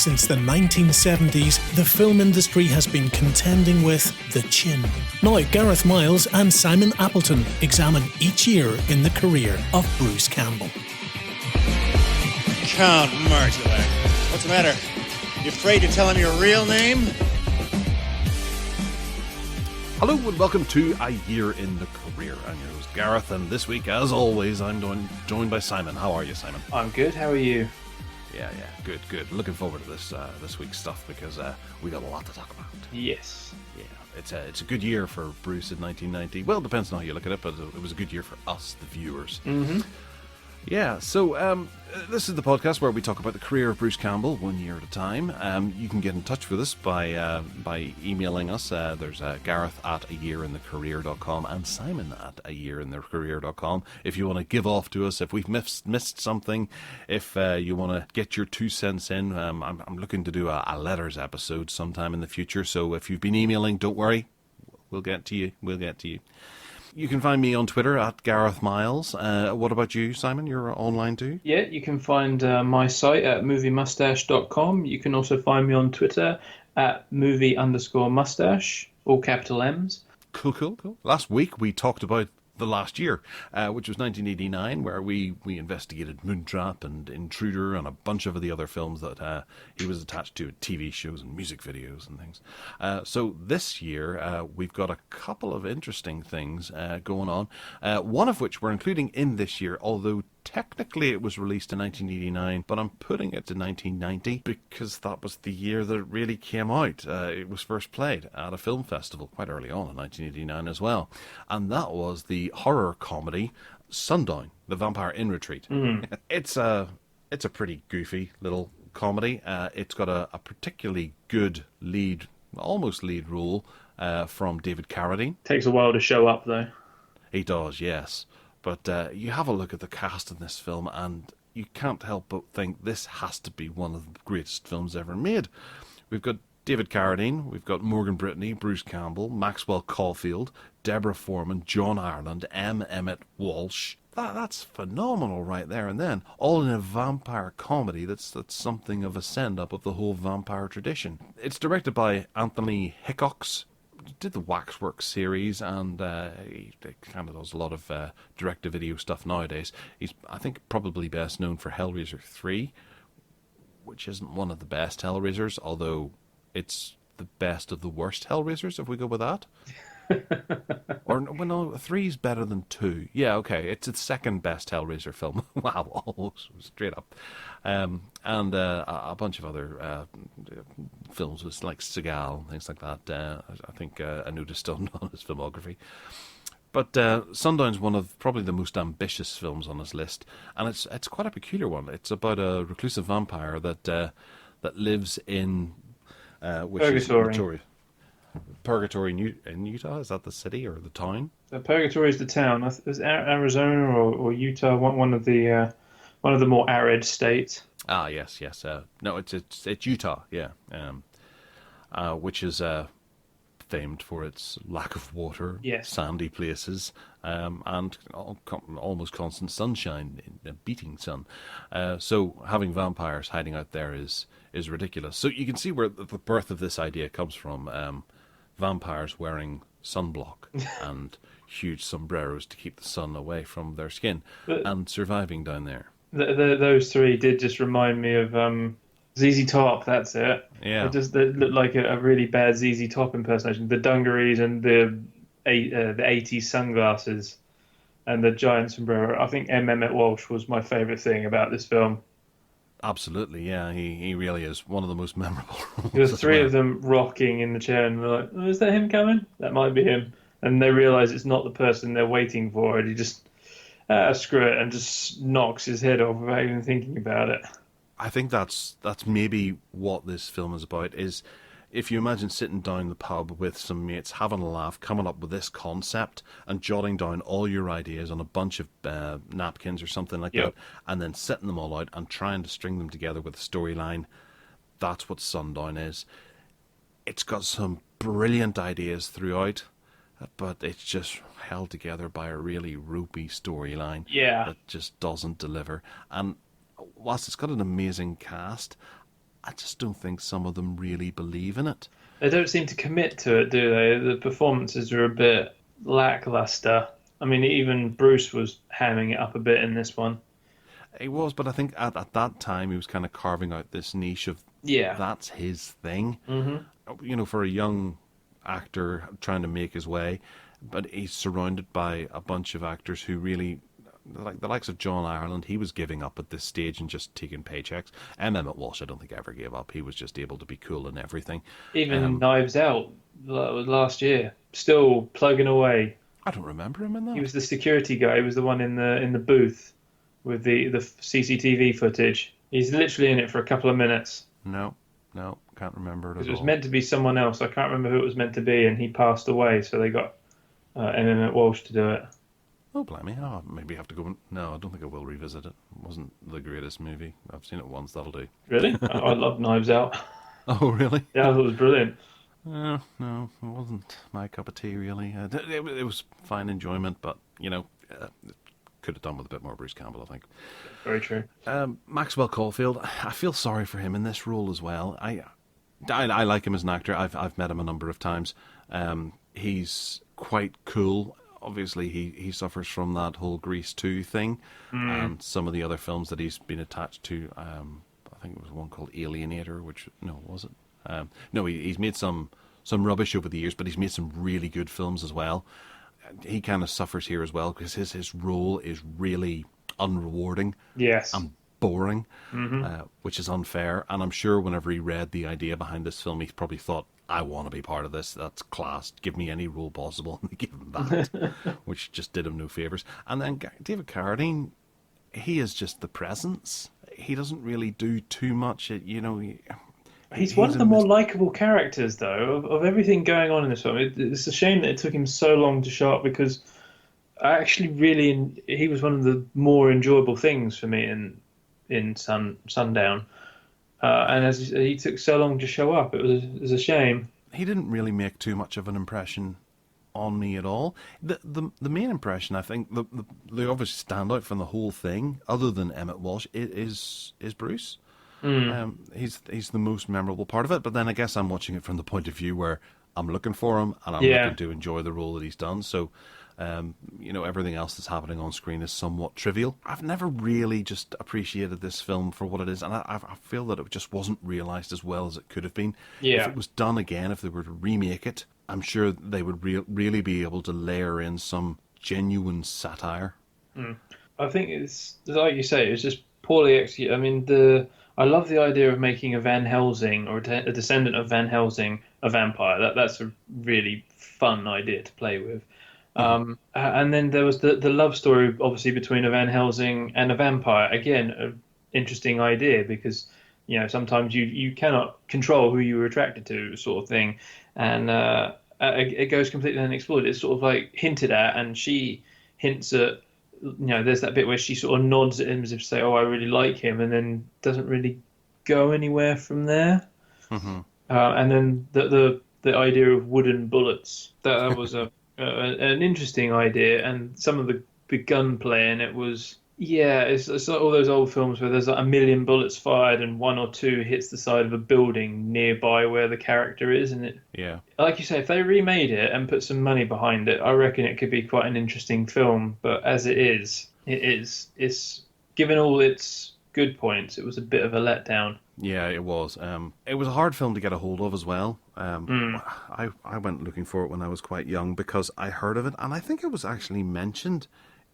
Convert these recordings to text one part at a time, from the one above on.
Since the 1970s, the film industry has been contending with the chin. Now, Gareth Miles and Simon Appleton examine each year in the career of Bruce Campbell. Count Martulac. What's the matter? You afraid to tell him your real name? Hello and welcome to A Year in the Career. I'm your host Gareth, and this week, as always, I'm joined by Simon. How are you, Simon? I'm good. How are you? Yeah, good. Looking forward to this week's stuff because we got a lot to talk about. Yes. Yeah, it's a good year for Bruce in 1990. Well, it depends on how you look at it, but it was a good year for us, the viewers. Mm-hmm. Yeah, so this is the podcast where we talk about the career of Bruce Campbell 1 year at a time. You can get in touch with us by emailing us. There's Gareth at ayearinthecareer.com and Simon at ayearinthecareer.com. If you want to give off to us, if we've missed something, if you want to get your 2 cents in, I'm looking to do a letters episode sometime in the future. So if you've been emailing, don't worry, we'll get to you. You can find me on Twitter at Gareth Miles. What about you, Simon? You're online too? Yeah, you can find my site at moviemustache.com. You can also find me on Twitter at movie_mustache, all capital M's. Cool. Last week we talked about the last year, which was 1989, where we investigated Moontrap and Intruder and a bunch of the other films that he was attached to, TV shows and music videos and things. So this year we've got a couple of interesting things going on, one of which we're including in this year, although technically it was released in 1989, but I'm putting it to 1990 because that was the year that it really came out. It was first played at a film festival quite early on in 1989 as well, and that was the horror comedy Sundown, The Vampire in Retreat. It's a pretty goofy little comedy. It's got a particularly good almost lead role from David Carradine. Takes a while to show up, though. He does, yes. But you have a look at the cast in this film and you can't help but think this has to be one of the greatest films ever made. We've got David Carradine, we've got Morgan Brittany, Bruce Campbell, Maxwell Caulfield, Deborah Foreman, John Ireland, M. Emmett Walsh. That's phenomenal right there and then. All in a vampire comedy that's something of a send-up of the whole vampire tradition. It's directed by Anthony Hickox. Did the Waxworks series, and he kind of does a lot of direct-to-video stuff nowadays. He's, I think, probably best known for Hellraiser 3, which isn't one of the best Hellraisers, although it's the best of the worst Hellraisers, if we go with that. Or, well, no, 3's better than 2. Yeah, okay, it's the second best Hellraiser film. Wow, almost, straight up. And a bunch of other films with like Seagal and things like that. I think I noticed on his filmography. But Sundown's one of probably the most ambitious films on his list, and it's quite a peculiar one. It's about a reclusive vampire that lives in Purgatory in Utah. Is that the city or the town? Purgatory is the town. It's Arizona or Utah, one of the more arid states. Ah, yes. No, it's Utah. Yeah, which is famed for its lack of water, yes, sandy places, and almost constant sunshine, a beating sun. So having vampires hiding out there is ridiculous. So you can see where the birth of this idea comes from. Vampires wearing sunblock and huge sombreros to keep the sun away from their skin, and surviving down there. Those three did just remind me of ZZ Top. That's it. Yeah, they looked like a really bad ZZ Top impersonation. The dungarees and the 80s sunglasses and the giant sombrero. I think M. Emmett Walsh was my favourite thing about this film. Absolutely, yeah. He really is one of the most memorable roles. There's three of them rocking in the chair, and they're like, "Oh, is that him coming? That might be him." And they realise it's not the person they're waiting for, and he just screw it and just knocks his head off without even thinking about it. I think that's maybe what this film is about. Is if you imagine sitting down the pub with some mates, having a laugh, coming up with this concept and jotting down all your ideas on a bunch of napkins or something like that, and then setting them all out and trying to string them together with a storyline, that's what Sundown is. It's got some brilliant ideas throughout, but it's just held together by a really ropey storyline that just doesn't deliver. And whilst it's got an amazing cast, I just don't think some of them really believe in it. They don't seem to commit to it, do they? The performances are a bit lackluster. I mean, even Bruce was hamming it up a bit in this one. He was, but I think at that time he was kind of carving out this niche of Yeah. that's his thing. Mm-hmm. For a young actor trying to make his way, but he's surrounded by a bunch of actors who really, like the likes of John Ireland, he was giving up at this stage and just taking paychecks. And Emmett Walsh, I don't think ever gave up. He was just able to be cool in everything. Even Knives Out last year, still plugging away. I don't remember him in that. He was the security guy. He was the one in the booth with the CCTV footage. He's literally in it for a couple of minutes. No, can't remember it at all. It was meant to be someone else. I can't remember who it was meant to be, and he passed away, so they got Emmett Walsh to do it. Oh, blimey. Oh, maybe I have to go. No, I don't think I will revisit it. It wasn't the greatest movie. I've seen it once, that'll do. Really? I love Knives Out. Oh, really? Yeah, I thought it was brilliant. No, it wasn't my cup of tea, really. It was fine enjoyment, but, could have done with a bit more Bruce Campbell, I think. Very true. Maxwell Caulfield, I feel sorry for him in this role as well. I like him as an actor. I've met him a number of times. He's quite cool. Obviously, he suffers from that whole Grease 2 thing, and some of the other films that he's been attached to. I think it was one called Alienator, was it? No, he's made some rubbish over the years, but he's made some really good films as well. He kind of suffers here as well because his role is really unrewarding. Yes. And boring, which is unfair. And I'm sure whenever he read the idea behind this film, he probably thought, I want to be part of this. That's class. Give me any role possible. And they give him that, which just did him no favours. And then David Carradine, he is just the presence. He doesn't really do too much. He's one of the more likeable characters, though, of everything going on in this film. It's a shame that it took him so long to show up, because I actually he was one of the more enjoyable things for me in Sundown. And as he took so long to show up, it was a shame. He didn't really make too much of an impression on me at all. The main impression, I think, the obvious standout from the whole thing, other than Emmett Walsh, is Bruce. He's the most memorable part of it, but then I guess I'm watching it from the point of view where I'm looking for him and I'm looking to enjoy the role that he's done. So, everything else that's happening on screen is somewhat trivial. I've never really just appreciated this film for what it is, and I feel that it just wasn't realised as well as it could have been. Yeah. If it was done again, if they were to remake it, I'm sure they would really be able to layer in some genuine satire. I think it's, like you say, it's just poorly executed. I mean, I love the idea of making a Van Helsing, or a descendant of Van Helsing, a vampire. That's a really fun idea to play with. And then there was the love story, obviously, between a Van Helsing and a vampire. Again, an interesting idea, because sometimes you cannot control who you were attracted to, sort of thing, and it goes completely unexplored. It's sort of like hinted at, and she hints at. There's that bit where she sort of nods at him as if to say, "Oh, I really like him," and then doesn't really go anywhere from there. And then the idea of wooden bullets, that was an interesting idea, and some of the gunplay in it was, it's like all those old films where there's like a million bullets fired and one or two hits the side of a building nearby where the character is, and like you say, if they remade it and put some money behind it, I reckon it could be quite an interesting film. But as it's given all its good points, it was a bit of a letdown. Yeah, it was. It was a hard film to get a hold of as well. I went looking for it when I was quite young because I heard of it, and I think it was actually mentioned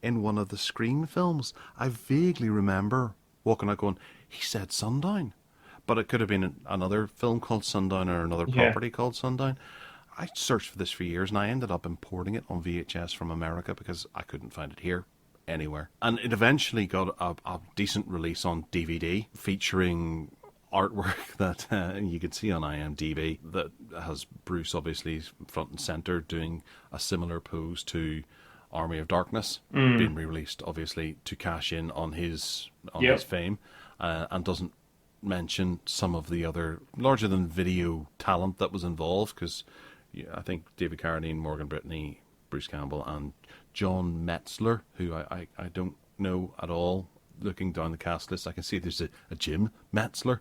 in one of the Scream films. I vaguely remember walking out going, he said Sundown. But it could have been another film called Sundown or another property called Sundown. I searched for this for years, and I ended up importing it on VHS from America because I couldn't find it here anywhere. And it eventually got a decent release on DVD featuring artwork that you can see on IMDb that has Bruce obviously front and centre doing a similar pose to Army of Darkness, being re-released obviously to cash in on his fame, and doesn't mention some of the other larger than video talent that was involved, because I think David Carradine, Morgan Brittany, Bruce Campbell, and John Metzler, who I don't know at all. Looking down the cast list, I can see there's a Jim Metzler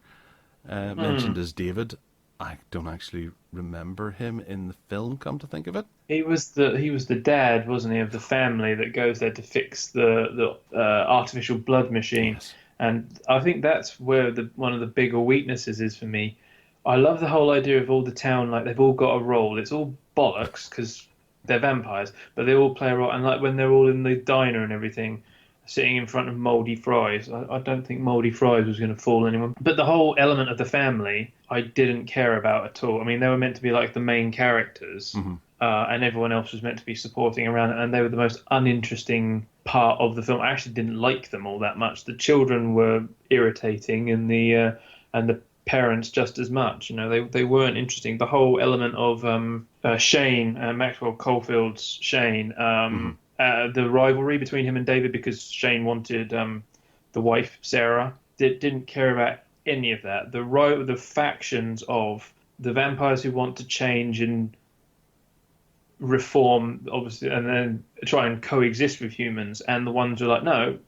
mentioned as David. I don't actually remember him in the film, come to think of it. He was the dad, wasn't he, of the family that goes there to fix the artificial blood machine. Yes. And I think that's where one of the bigger weaknesses is for me. I love the whole idea of all the town, like they've all got a role. It's all bollocks because they're vampires, but they all play a role. And like when they're all in the diner and everything, sitting in front of mouldy fries. I don't think mouldy fries was going to fool anyone. But the whole element of the family, I didn't care about at all. I mean, they were meant to be like the main characters, and everyone else was meant to be supporting around it, and they were the most uninteresting part of the film. I actually didn't like them all that much. The children were irritating, and the parents just as much. You know, they weren't interesting. The whole element of Shane, Maxwell Caulfield's Shane, the rivalry between him and David because Shane wanted the wife Sarah. Didn't care about any of that. The factions of the vampires who want to change and reform, obviously, and then try and coexist with humans, and the ones who are like, no,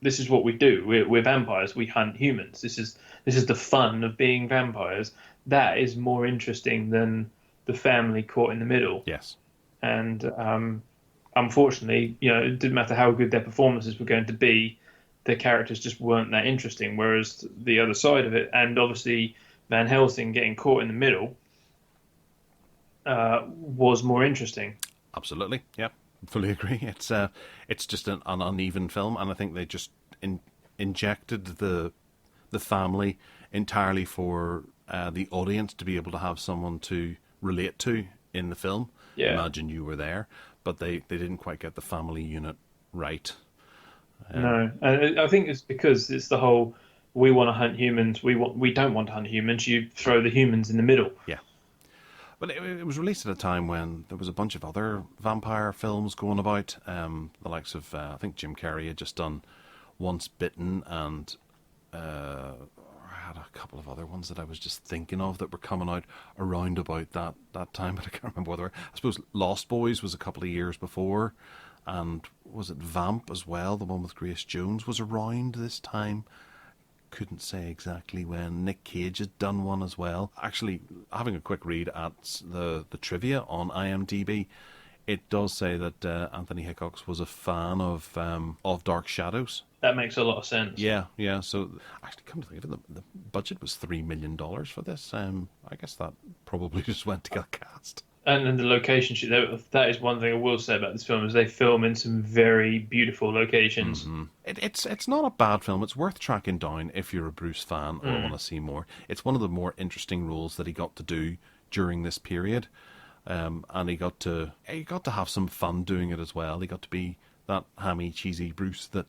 this is what we do. We're vampires. We hunt humans. This is the fun of being vampires. That is more interesting than the family caught in the middle. Yes. And unfortunately, you know, it didn't matter how good their performances were going to be, their characters just weren't that interesting. Whereas the other side of it, and obviously Van Helsing getting caught in the middle, was more interesting. Absolutely, yeah, fully agree. It's just an uneven film, and I think they just injected the family entirely for the audience to be able to have someone to relate to in the film. Yeah. Imagine you were there, but they didn't quite get the family unit right. No, and I think it's because it's the whole we want to hunt humans. We don't want to hunt humans. You throw the humans in the middle. Yeah. But it was released at a time when there was a bunch of other vampire films going about. The likes of, I think Jim Carrey had just done Once Bitten, and I had a couple of other ones that I was just thinking of that were coming out around about that time, but I can't remember whether. I suppose Lost Boys was a couple of years before, and was it Vamp as well? The one with Grace Jones was around this time. Couldn't say exactly when. Nick Cage had done one as well. Actually, having a quick read at the trivia on IMDb, it does say that Anthony Hickox was a fan of Dark Shadows. That makes a lot of sense. Yeah. So actually, come to think of it, the budget was $3 million for this. I guess that probably just went to get cast. And then the location shoot, that is one thing I will say about this film, is they film in some very beautiful locations. Mm-hmm. It's not a bad film. It's worth tracking down if you're a Bruce fan or want to see more. It's one of the more interesting roles that he got to do during this period, and he got to have some fun doing it as well. He got to be that hammy, cheesy Bruce that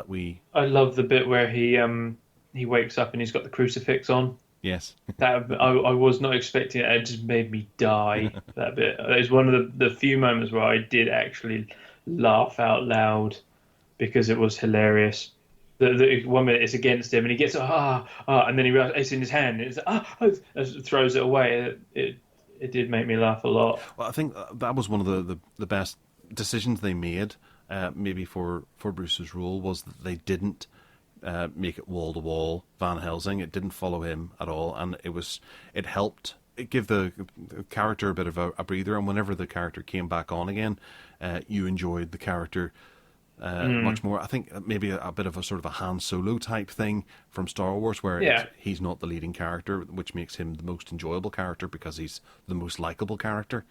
we. I love the bit where he wakes up and he's got the crucifix on. Yes. That I was not expecting it. It just made me die, that bit. It was one of the few moments where I did actually laugh out loud because it was hilarious. The 1 minute it's against him and he gets and then he realizes it's in his hand and it's throws it away. It did make me laugh a lot. Well, I think that was one of the best decisions they made, maybe for Bruce's role, was that they didn't make it wall to wall Van Helsing. It didn't follow him at all, and it helped. It gave the character a bit of a breather, and whenever the character came back on again, you enjoyed the character much more. I think maybe a bit of a sort of a Han Solo type thing from Star Wars, where he's not the leading character, which makes him the most enjoyable character because he's the most likable character,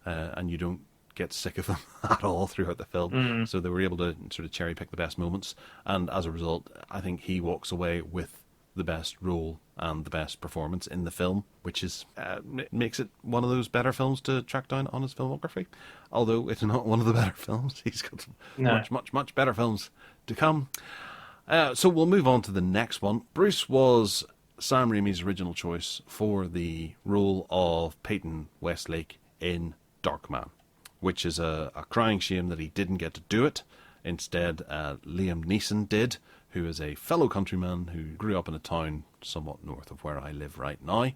and you don't get sick of him at all throughout the film. So they were able to sort of cherry pick the best moments, and as a result, I think he walks away with the best role and the best performance in the film, which is makes it one of those better films to track down on his filmography. Although it's not one of the better films, he's got much better films to come. So we'll move on to the next one. Bruce was Sam Raimi's original choice for the role of Peyton Westlake in Darkman, which is a crying shame that he didn't get to do it. Instead, Liam Neeson did, who is a fellow countryman who grew up in a town somewhat north of where I live right now.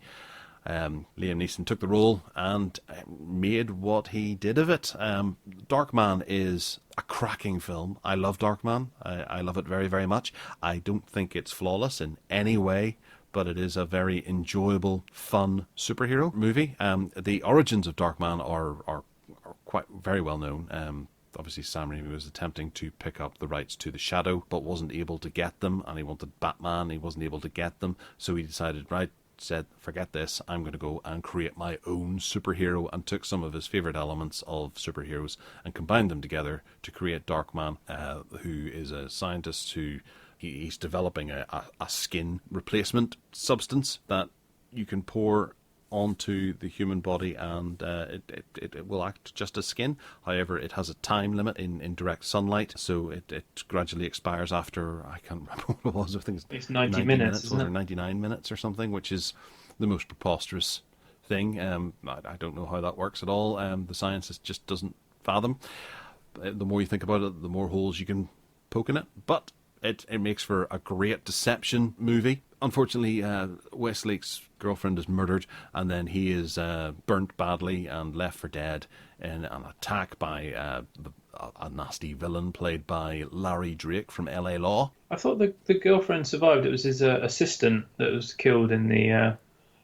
Liam Neeson took the role and made what he did of it. Darkman is a cracking film. I love Darkman. I love it very, very much. I don't think it's flawless in any way, but it is a very enjoyable, fun superhero movie. The origins of Darkman are quite very well known. Obviously, Sam Raimi was attempting to pick up the rights to The Shadow, but wasn't able to get them, and he wanted Batman, he wasn't able to get them, so he decided, said, forget this, I'm going to go and create my own superhero, and took some of his favourite elements of superheroes and combined them together to create Darkman, who is a scientist who he's developing a skin replacement substance that you can pour onto the human body, and it will act just as skin. However, it has a time limit in direct sunlight, so it gradually expires after, I can't remember what it was, I think it's 90 minutes, isn't it? Or 99 minutes or something, which is the most preposterous thing. I don't know how that works at all. The science just doesn't fathom. The more you think about it, the more holes you can poke in it, but it makes for a great deception movie. Unfortunately, Westlake's girlfriend is murdered, and then he is burnt badly and left for dead in an attack by a nasty villain played by Larry Drake from LA Law. I thought the girlfriend survived. It was his assistant that was killed in the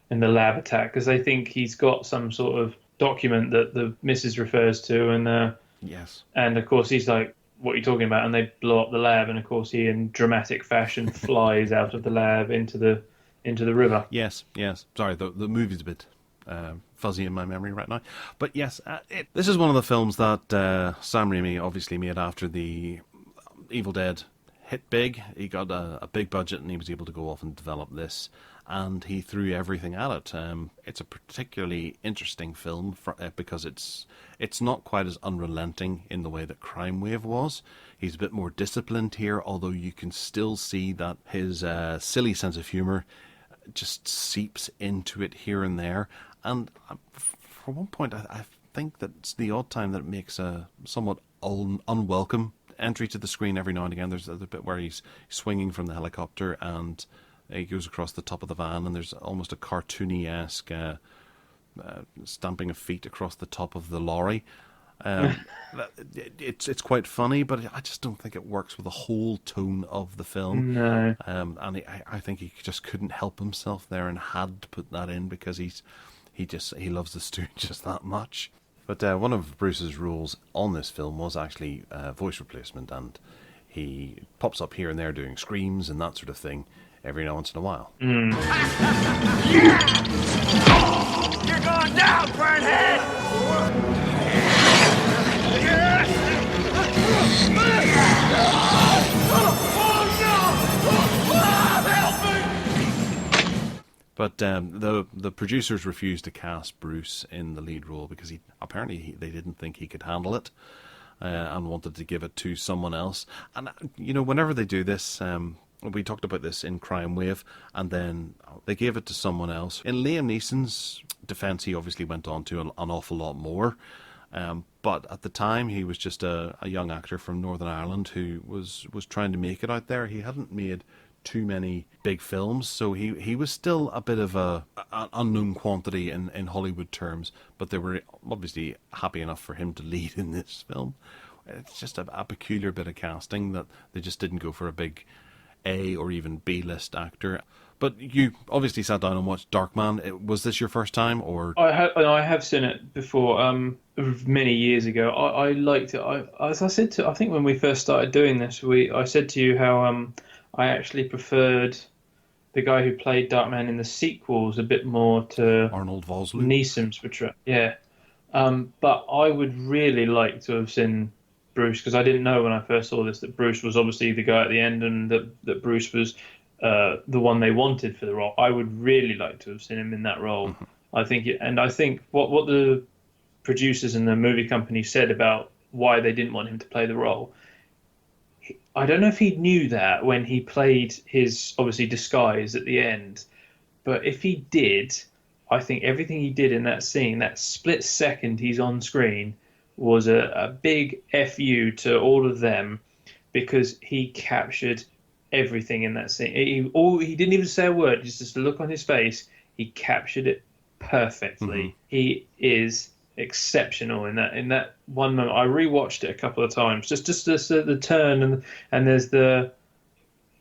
lab attack, because they think he's got some sort of document that the missus refers to, and yes, and of course he's like, what are you talking about? And they blow up the lab, and of course he, in dramatic fashion, flies out of the lab into the river. Yes. Sorry, the movie's a bit fuzzy in my memory right now, but yes, this is one of the films that Sam Raimi obviously made after the Evil Dead hit big. He got a big budget, and he was able to go off and develop this, and he threw everything at it. It's a particularly interesting film because it's not quite as unrelenting in the way that Crime Wave was. He's a bit more disciplined here, although you can still see that his silly sense of humour just seeps into it here and there. And for one point, I think that it's the odd time that it makes a somewhat unwelcome entry to the screen every now and again. There's a bit where he's swinging from the helicopter and he goes across the top of the van, and there's almost a cartoony-esque stamping of feet across the top of the lorry. It's quite funny, but I just don't think it works with the whole tone of the film. No. And I think he just couldn't help himself there and had to put that in because he loves the Stooges just that much. But one of Bruce's rules on this film was actually voice replacement, and he pops up here and there doing screams and that sort of thing every now once in a while. You're going down, Burnhead! But the producers refused to cast Bruce in the lead role because they didn't think he could handle it, and wanted to give it to someone else. And whenever they do this, we talked about this in Crime Wave, and then they gave it to someone else. In Liam Neeson's defence, he obviously went on to an awful lot more. But at the time, he was just a young actor from Northern Ireland who was trying to make it out there. He hadn't made too many big films, so he was still a bit of an unknown quantity in Hollywood terms, but they were obviously happy enough for him to lead in this film. It's just a peculiar bit of casting that they just didn't go for a big A or even B-list actor. But you obviously sat down and watched Darkman. Was this your first time, or? I have seen it before, many years ago. I liked it. As I said I think when we first started doing this, I said to you how I actually preferred the guy who played Darkman in the sequels a bit more to Arnold Vosloo. Neeson's portrayal. Yeah. But I would really like to have seen Bruce, because I didn't know when I first saw this that Bruce was obviously the guy at the end, and that Bruce was the one they wanted for the role. I would really like to have seen him in that role. Mm-hmm. I think what the producers and the movie company said about why they didn't want him to play the role, I don't know if he knew that when he played his, obviously, disguise at the end, but if he did, I think everything he did in that scene, that split second he's on screen, was a big FU to all of them, because he captured everything in that scene. He didn't even say a word, just a look on his face. He captured it perfectly. Mm-hmm. He is exceptional in that one moment. I rewatched it a couple of times, just the turn, and there's the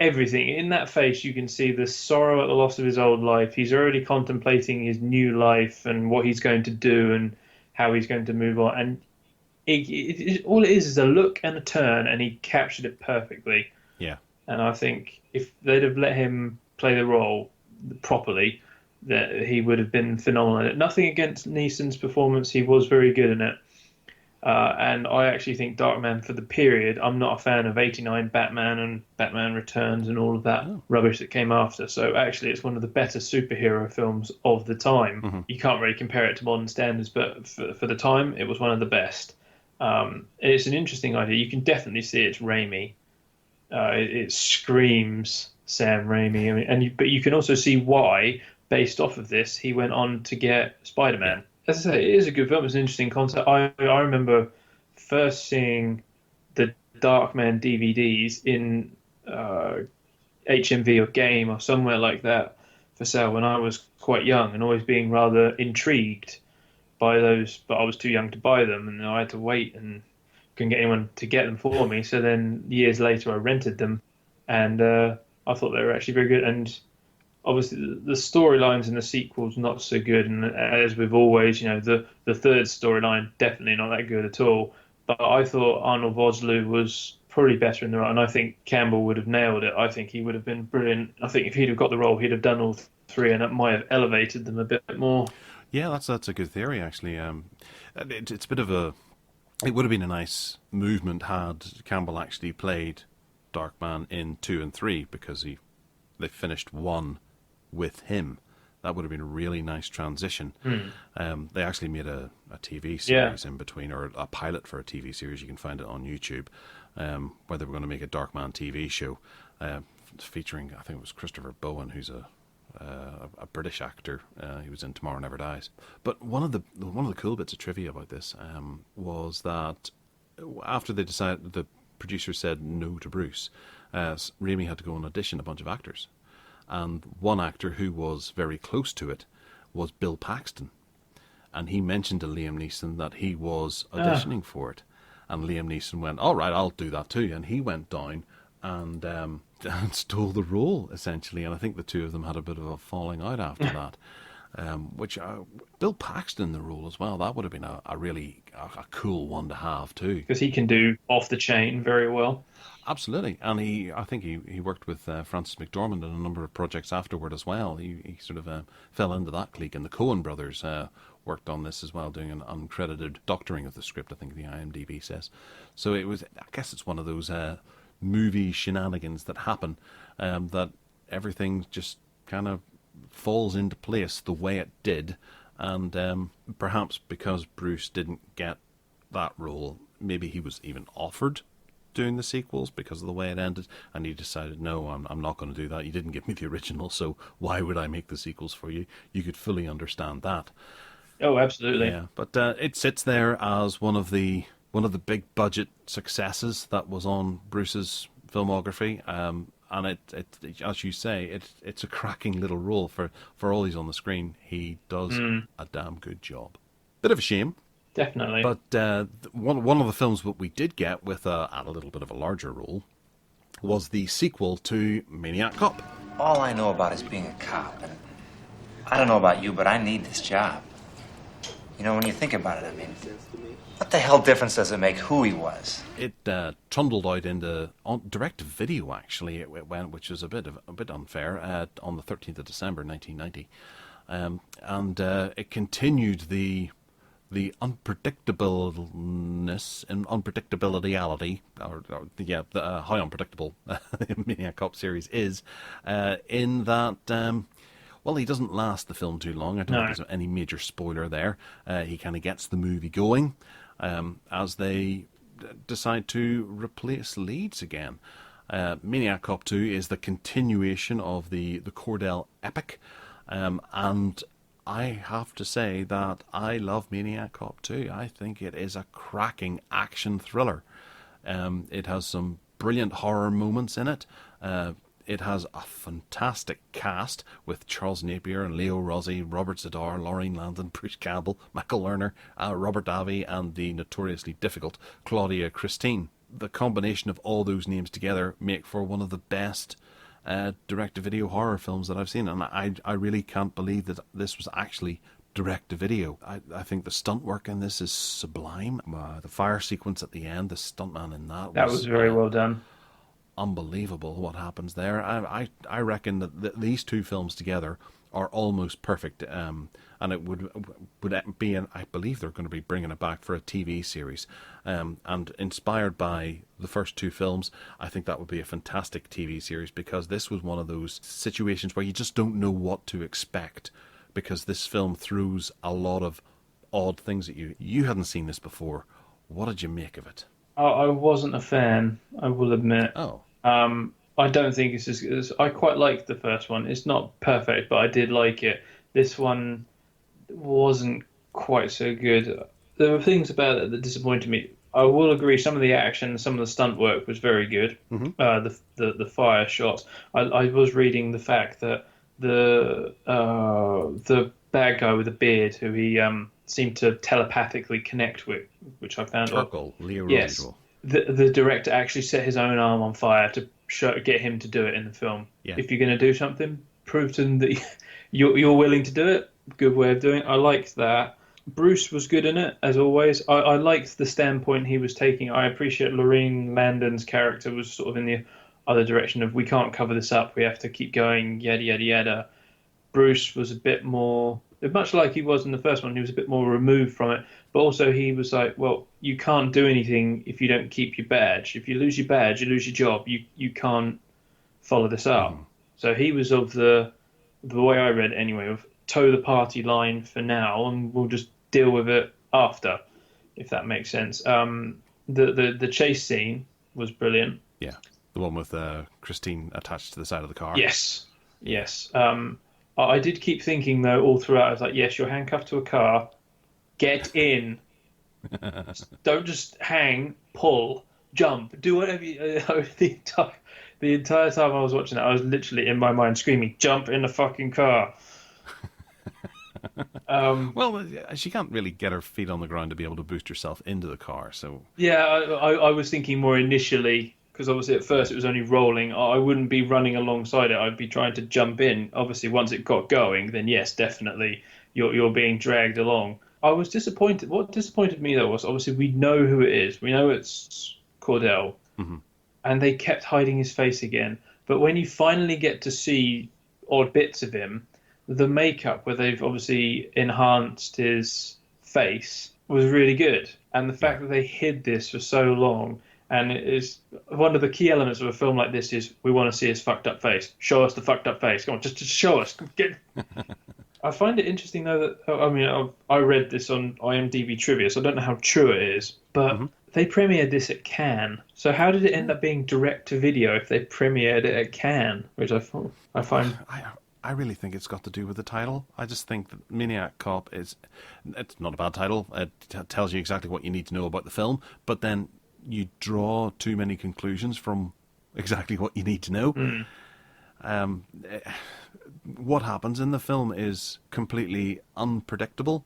everything. In that face, you can see the sorrow at the loss of his old life. He's already contemplating his new life and what he's going to do and how he's going to move on. And all it is a look and a turn, and he captured it perfectly. Yeah. And I think if they'd have let him play the role properly, that he would have been phenomenal in it. Nothing against Neeson's performance. He was very good in it. And I actually think Darkman, for the period, I'm not a fan of 89 Batman and Batman Returns and all of that rubbish that came after. So actually, it's one of the better superhero films of the time. Mm-hmm. You can't really compare it to modern standards, but for the time, it was one of the best. It's an interesting idea. You can definitely see it's Raimi. It screams Sam Raimi. I mean, but you can also see why, based off of this, he went on to get Spider-Man. As I say, it is a good film. It's an interesting concept. I remember first seeing the Darkman DVDs in HMV or Game or somewhere like that for sale when I was quite young, and always being rather intrigued by those, but I was too young to buy them, and I had to wait and couldn't get anyone to get them for me. So then years later I rented them, and I thought they were actually very good. And obviously the storylines in the sequels not so good, and as with always, the third storyline definitely not that good at all. But I thought Arnold Vosloo was probably better in the role, and I think Campbell would have nailed it. I think he would have been brilliant. I think if he'd have got the role, he'd have done all three, and it might have elevated them a bit more. Yeah, that's a good theory, actually. It's a bit of a... It would have been a nice movement had Campbell actually played Darkman in 2 and 3, because they finished 1 with him. That would have been a really nice transition. They actually made a TV series in between, or a pilot for a TV series. You can find it on YouTube, where they were going to make a Darkman TV show featuring, I think it was Christopher Bowen, who's a British actor. He was in Tomorrow Never Dies. But one of the cool bits of trivia about this was that after they decided, the producer said no to Bruce, Raimi had to go and audition a bunch of actors. And one actor who was very close to it was Bill Paxton. And he mentioned to Liam Neeson that he was auditioning for it. And Liam Neeson went, all right, I'll do that too. And he went down and stole the role, essentially. And I think the two of them had a bit of a falling out after that. Which Bill Paxton in the role as well, that would have been a really cool one to have too. Because he can do off the chain very well. Absolutely, and I think he worked with Francis McDormand on a number of projects afterward as well. He sort of fell into that clique, and the Coen brothers worked on this as well, doing an uncredited doctoring of the script, I think the IMDb says. So I guess it's one of those movie shenanigans that happen, that everything just kind of falls into place the way it did, and perhaps because Bruce didn't get that role, maybe he was even offered doing the sequels because of the way it ended, and he decided, no, I'm not going to do that. You didn't give me the original, so why would I make the sequels for you? You could fully understand that. Oh, absolutely. Yeah, but it sits there as one of the big budget successes that was on Bruce's filmography, and it as you say, it's a cracking little role for all he's on the screen. He does a damn good job. Bit of a shame. Definitely. But one of the films that we did get with a little bit of a larger role was the sequel to Maniac Cop. All I know about is being a cop, and I don't know about you, but I need this job. When you think about it, I mean, what the hell difference does it make who he was? It trundled out into direct-to-video, actually, it went, which was a bit unfair, on the 13th of December, 1990. And it continued the unpredictableness and unpredictability, how unpredictable the Maniac Cop series is, in that, he doesn't last the film too long. I don't think there's any major spoiler there. He kind of gets the movie going as they decide to replace leads again. Maniac Cop 2 is the continuation of the Cordell epic, and I have to say that I love Maniac Cop 2. I think it is a cracking action thriller. It has some brilliant horror moments in it. It has a fantastic cast with Charles Napier and Leo Rossi, Robert Z'Dar, Laureen Landon, Bruce Campbell, Michael Lerner, Robert Davi, and the notoriously difficult Claudia Christine. the combination of all those names together make for one of the best direct-to-video horror films that I've seen, and I really can't believe that this was actually direct-to-video. I think the stunt work in this is sublime. The fire sequence at the end, the stuntman in that was very well done. Unbelievable what happens there. I reckon that these two films together are almost perfect, and it would be, I believe they're going to be bringing it back for a TV series, and inspired by the first two films, I think that would be a fantastic TV series, because this was one of those situations where you just don't know what to expect, because this film throws a lot of odd things at you. You hadn't seen this before. What did you make of it? I wasn't a fan, I will admit. Oh. I don't think it's as good as... I quite liked the first one. It's not perfect, but I did like it. This one wasn't quite so good. There were things about it that disappointed me. I will agree, some of the action, some of the stunt work was very good. The fire shots. I was reading the fact that the bad guy with the beard, who he seemed to telepathically connect with, which I found... Turkle, Leo yes. Roswell. The director actually set his own arm on fire to get him to do it in the film. Yeah. If you're going to do something, prove to them that you're willing to do it. Good way of doing it. I liked that. Bruce was good in it, as always. I liked the standpoint he was taking. I appreciate Lorraine Landon's character was sort of in the other direction of, we can't cover this up, we have to keep going, yada, yada, yada. Bruce was a bit more... much like he was in the first one, he was a bit more removed from it. But also he was like, well, you can't do anything if you don't keep your badge. If you lose your badge, you lose your job. You can't follow this up. So he was of the way I read it anyway, of toe the party line for now, and we'll just deal with it after, if that makes sense. The chase scene was brilliant. Yeah, the one with Christine attached to the side of the car. Yes. I did keep thinking, though, all throughout, I was like, yes, you're handcuffed to a car. Get in. Don't just hang, pull, jump, do whatever you... the entire time I was watching it, I was literally in my mind screaming, jump in the fucking car. Well, she can't really get her feet on the ground to be able to boost herself into the car, so... Yeah, I was thinking more initially... because obviously at first it was only rolling. I wouldn't be running alongside it. I'd be trying to jump in. Obviously, once it got going, then yes, definitely, you're being dragged along. I was disappointed. What disappointed me, though, was obviously we know who it is. We know it's Cordell. And they kept hiding his face again. But when you finally get to see odd bits of him, the makeup, where they've obviously enhanced his face, was really good. And the fact that they hid this for so long... And it is one of the key elements of a film like this is we want to see his fucked up face. Show us the fucked up face. Come on, just show us. I find it interesting, though, that... I mean, I read this on IMDb Trivia, so I don't know how true it is. But they premiered this at Cannes. So how did it end up being direct-to-video if they premiered it at Cannes? Which I find... I really think it's got to do with the title. I just think that Maniac Cop is... It's not a bad title. It tells you exactly what you need to know about the film. But then... you draw too many conclusions from exactly what you need to know. What happens in the film is completely unpredictable,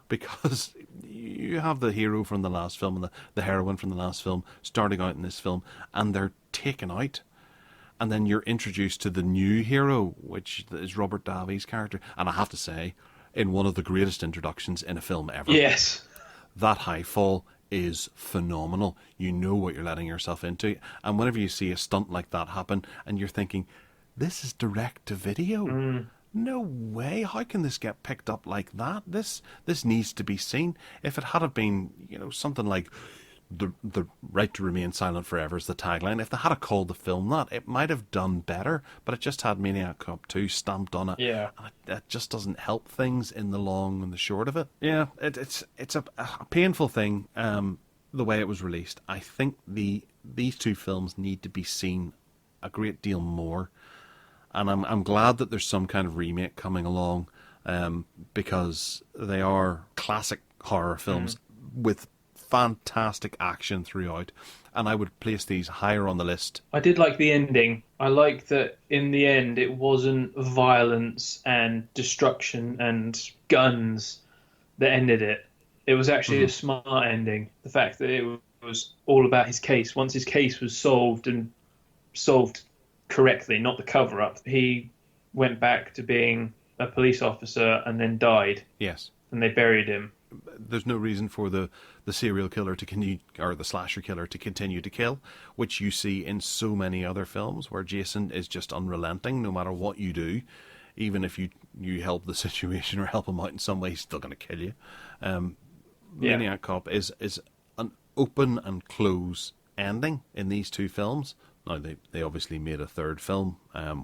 because you have the hero from the last film and the heroine from the last film starting out in this film, and they're taken out, and then you're introduced to the new hero, which is Robert Davi's character. And I have to say, in one of the greatest introductions in a film ever. Yes. That high fall is phenomenal. You know what you're letting yourself into, and whenever you see a stunt like that happen and you're thinking, this is direct to video, no way, how can this get picked up like that? This needs to be seen. If it had have been, something like the right to remain silent forever is the tagline, if they had called the film that, it might have done better, but it just had Maniac Cop 2 stamped on it. Yeah. And that just doesn't help things in the long and the short of it. Yeah, it's a painful thing, the way it was released. I think these two films need to be seen a great deal more, and I'm glad that there's some kind of remake coming along, because they are classic horror films with fantastic action throughout, and I would place these higher on the list. I did like the ending. I like that in the end it wasn't violence and destruction and guns that ended it. It was actually a smart ending. The fact that it was all about his case. Once his case was solved and solved correctly, not the cover-up, he went back to being a police officer and then died. Yes. And they buried him. There's no reason for the serial killer to continue, or the slasher killer to continue to kill, which you see in so many other films where Jason is just unrelenting no matter what you do. Even if you help the situation or help him out in some way, he's still going to kill you. Maniac Cop is an open and close ending in these two films. Now, they obviously made a third film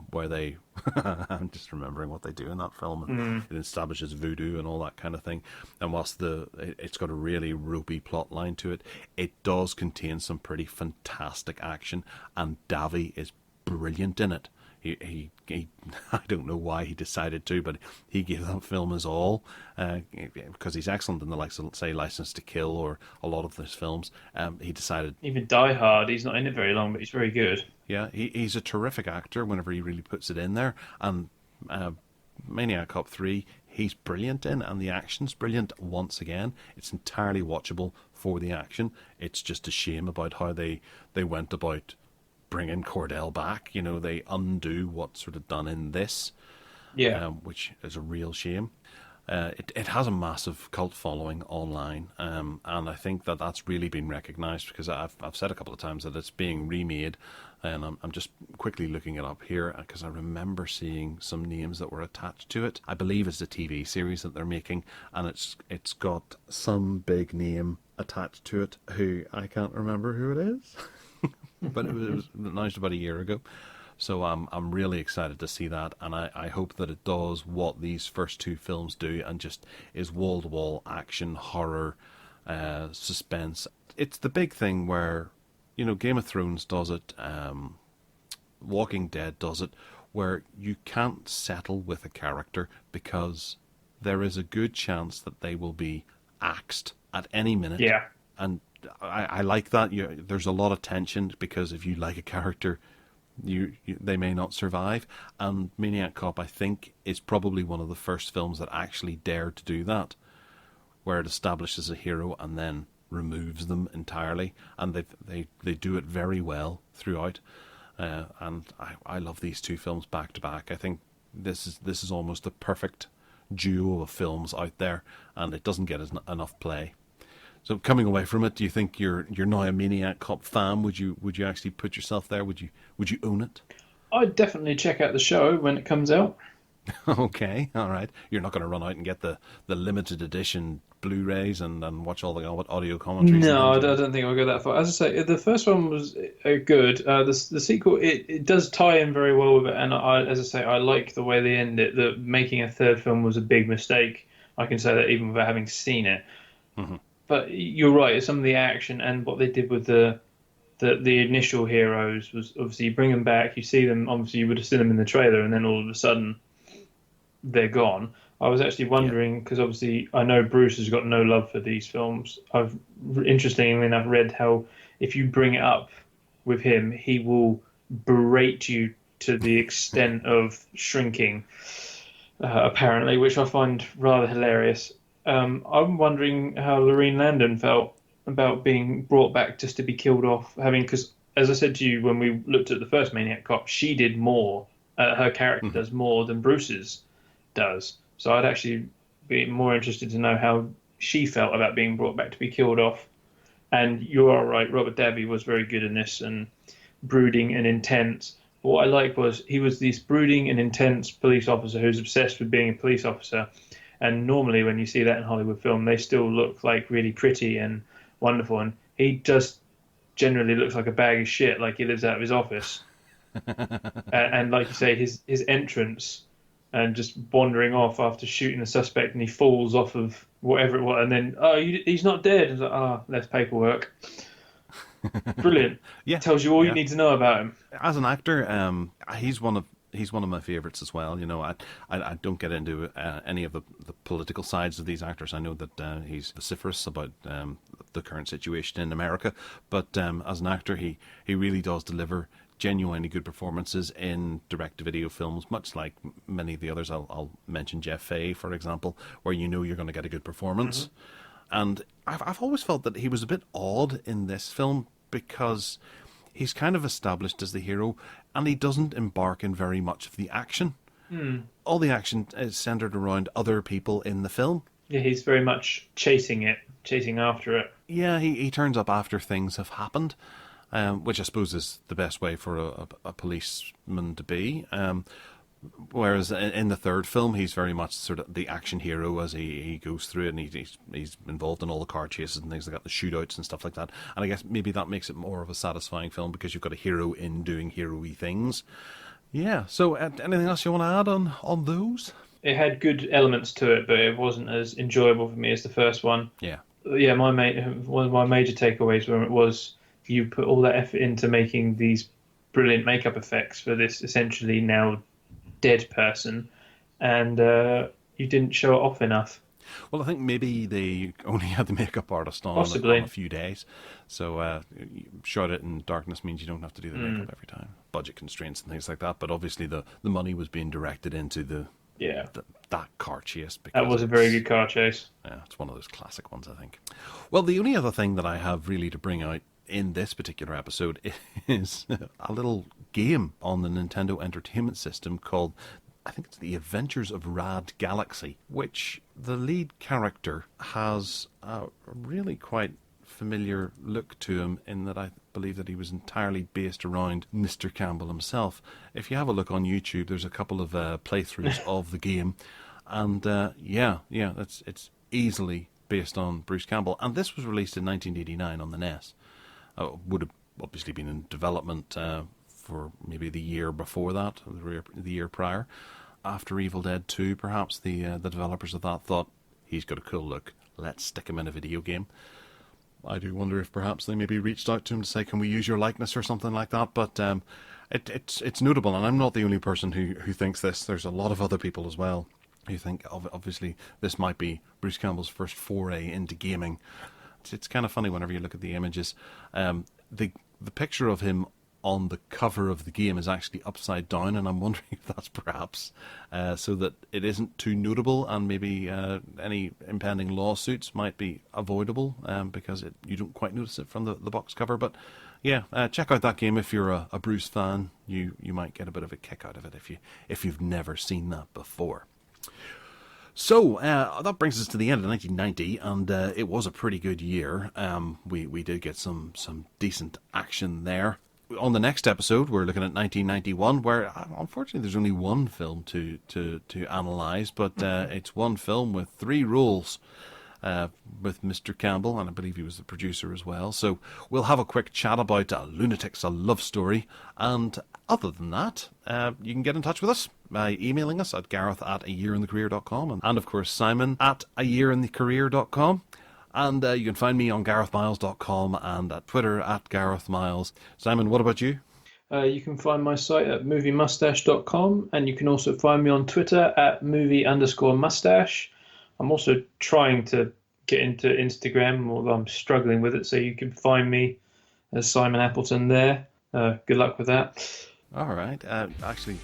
where they... I'm just remembering what they do in that film. And it establishes voodoo and all that kind of thing. And whilst it's got a really ropey plot line to it, it does contain some pretty fantastic action. And Davy is brilliant in it. He I don't know why he decided to, but he gave that film his all, because he's excellent in the likes of, say, License to Kill or a lot of those films. He decided... Even Die Hard, he's not in it very long, but he's very good. Yeah, he's a terrific actor whenever he really puts it in there. And Maniac Cop 3, he's brilliant in, and the action's brilliant once again. It's entirely watchable for the action. It's just a shame about how they went about bringing Cordell back. You know, they undo what's sort of done in this, which is a real shame. It has a massive cult following online, and I think that's really been recognised, because I've said a couple of times that it's being remade, and I'm just quickly looking it up here because I remember seeing some names that were attached to it. I believe it's a TV series that they're making, and it's got some big name attached to it who I can't remember who it is. But it was announced about a year ago. So I'm really excited to see that, and I hope that it does what these first two films do and just is wall-to-wall action, horror, suspense. It's the big thing where, you know, Game of Thrones does it, Walking Dead does it, where you can't settle with a character because there is a good chance that they will be axed at any minute. Yeah. And I like that. There's a lot of tension, because if you like a character, they may not survive. And Maniac Cop, I think, is probably one of the first films that actually dared to do that, where it establishes a hero and then removes them entirely, and they do it very well throughout. And I love these two films back to back. I think this is almost the perfect duo of films out there, and it doesn't get enough play. So coming away from it, do you think you're now a Maniac Cop fan? Would you actually put yourself there? Would you own it? I'd definitely check out the show when it comes out. Okay, all right. You're not going to run out and get the limited edition Blu-rays and watch all the audio commentaries? No, I don't think I'll go that far. As I say, the first one was good. The sequel, it does tie in very well with it, and as I say, I like the way they end it. That making a third film was a big mistake. I can say that even without having seen it. Mm-hmm. But you're right. Some of the action and what they did with the initial heroes was, obviously, you bring them back, you see them. Obviously, you would have seen them in the trailer, and then all of a sudden, they're gone. I was actually wondering, because obviously I know Bruce has got no love for these films. Interestingly enough, read how if you bring it up with him, he will berate you to the extent of shrinking, apparently, which I find rather hilarious. I'm wondering how Lorene Landon felt about being brought back just to be killed off. Because, as I said to you when we looked at the first Maniac Cop, she did more. Her character does more than Bruce's does. So I'd actually be more interested to know how she felt about being brought back to be killed off. And you are right, Robert Davi was very good in this and brooding and intense. But what I liked was he was this brooding and intense police officer who's obsessed with being a police officer. And normally when you see that in Hollywood film, they still look like really pretty and wonderful. And he just generally looks like a bag of shit, like he lives out of his office. And like you say, his entrance and just wandering off after shooting the suspect, and he falls off of whatever it was, and then, he's not dead. It's like, less paperwork. Brilliant. Yeah, tells you all you need to know about him. As an actor, he's one of my favourites as well. You know, I don't get into any of the political sides of these actors. I know that he's vociferous about the current situation in America, but as an actor, he really does deliver genuinely good performances in direct-to-video films, much like many of the others. I'll mention Jeff Fahey, for example, where you know you're going to get a good performance. And I've always felt that he was a bit odd in this film because he's kind of established as the hero, and he doesn't embark in very much of the action. All the action is centered around other people in the film. Yeah, he's very much chasing after it. Yeah, he turns up after things have happened, which I suppose is the best way for a policeman to be. Whereas in the third film, he's very much sort of the action hero as he goes through it, and he's involved in all the car chases and things like that, the shootouts and stuff like that. And I guess maybe that makes it more of a satisfying film because you've got a hero in doing hero-y things. Yeah, so anything else you want to add on those? It had good elements to it, but it wasn't as enjoyable for me as the first one. Yeah. Yeah, one of my major takeaways was you put all that effort into making these brilliant makeup effects for this essentially now dead person, and you didn't show it off enough. Well, I think maybe they only had the makeup artist on a few days, so shot it in darkness means you don't have to do the makeup every time. Budget constraints and things like that, but obviously the money was being directed into that car chase. That was a very good car chase. Yeah, it's one of those classic ones, I think. Well, the only other thing that I have really to bring out in this particular episode is a little game on the Nintendo Entertainment System called, I think it's the Adventures of Rad Galaxy, which the lead character has a really quite familiar look to him in that I believe that he was entirely based around Mr. Campbell himself. If you have a look on YouTube, there's a couple of playthroughs of the game, and it's easily based on Bruce Campbell. And this was released in 1989 on the NES. Would have obviously been in development for maybe the year before that, the year prior. After Evil Dead 2, perhaps the developers of that thought, he's got a cool look, let's stick him in a video game. I do wonder if perhaps they maybe reached out to him to say, can we use your likeness or something like that, but it's notable, and I'm not the only person who thinks this. There's a lot of other people as well who think, obviously, this might be Bruce Campbell's first foray into gaming. It's kind of funny whenever you look at the images. The picture of him on the cover of the game is actually upside down, and I'm wondering if that's perhaps so that it isn't too notable, and maybe any impending lawsuits might be avoidable because you don't quite notice it from the box cover. But yeah, check out that game if you're a Bruce fan. You might get a bit of a kick out of it if you've never seen that before. So, that brings us to the end of 1990, and it was a pretty good year. We did get some decent action there. On the next episode, we're looking at 1991, where, unfortunately, there's only one film to analyse, but it's one film with 3 rules with Mr. Campbell, and I believe he was the producer as well. So, we'll have a quick chat about Lunatics, A Love Story, and other than that, you can get in touch with us by emailing us at gareth@ayearinthecareer.com, and of course Simon at ayearinthecareer.com, and you can find me on garethmiles.com and at Twitter at garethmiles. Simon, what about you? You can find my site at moviemustache.com, and you can also find me on Twitter at movie_mustache. I'm also trying to get into Instagram, although I'm struggling with it, so you can find me as Simon Appleton there. Good luck with that. All right. Actually,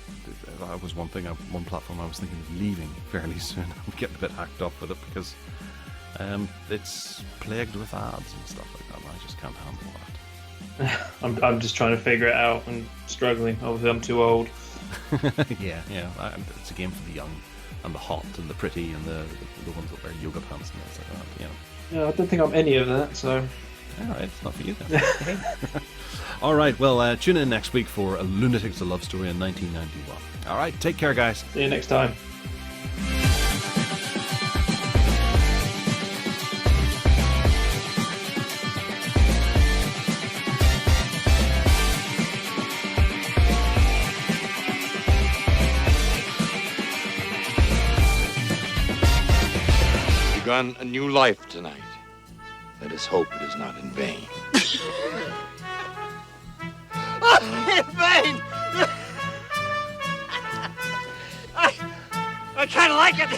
that was one platform I was thinking of leaving fairly soon. I'm getting a bit hacked up with it because it's plagued with ads and stuff like that, and I just can't handle that. I'm just trying to figure it out. I'm struggling. Obviously, I'm too old. Yeah. It's a game for the young and the hot and the pretty and the ones that wear yoga pants and things like that. Yeah, I don't think I'm any of that, so... All right, it's not for you then. All right, well, tune in next week for A Lunatics, A Love Story in 1991. All right, take care, guys. See you next time. Begun a new life tonight. Let us hope it is not in vain. In vain! I kind of like it.